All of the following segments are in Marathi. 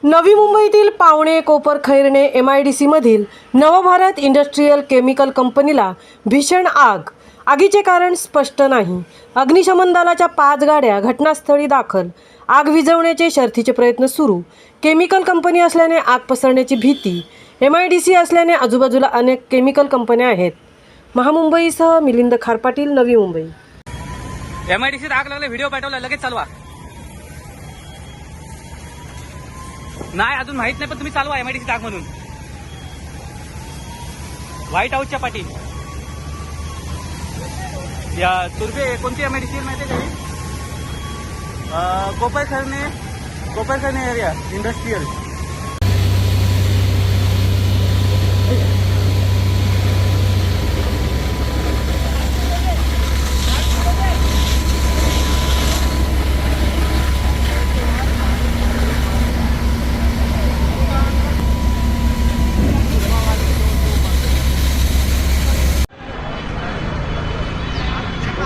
नवी मुंबईतील पावणे कोपर खैरणे MIDC मधील नवभारत इंडस्ट्रियल केमिकल कंपनीला भीषण आग. आगीचे कारण स्पष्ट नाही. अग्निशमन दलाच्या 5 गाड्या घटनास्थळी दाखल. आग विझवण्याचे शर्थीचे प्रयत्न सुरू. केमिकल कंपनी असल्याने आग पसरण्याची भीती. MIDC असल्याने आजूबाजूला अनेक केमिकल कंपन्या आहेत. महामुंबईसह मिलिंद खारपाटील, नवी मुंबई. MIDC आग लागला, व्हिडिओ पाठवला, लगेच चालवा. नाही अजून माहित नाही, पण तुम्ही चालवा MIDC आग म्हणून. व्हाईट हाऊसच्या पाठी या तुर्बे कोणती MIDC माहिती आहे का? कोपर खैरणे एरिया इंडस्ट्रियल.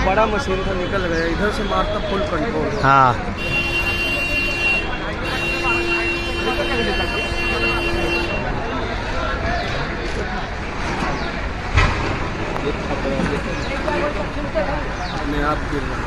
बड़ा मशीन था, निकल गया इधर से, मारता फुल कंट्रोल. हाँ अपने आप गिर रहा.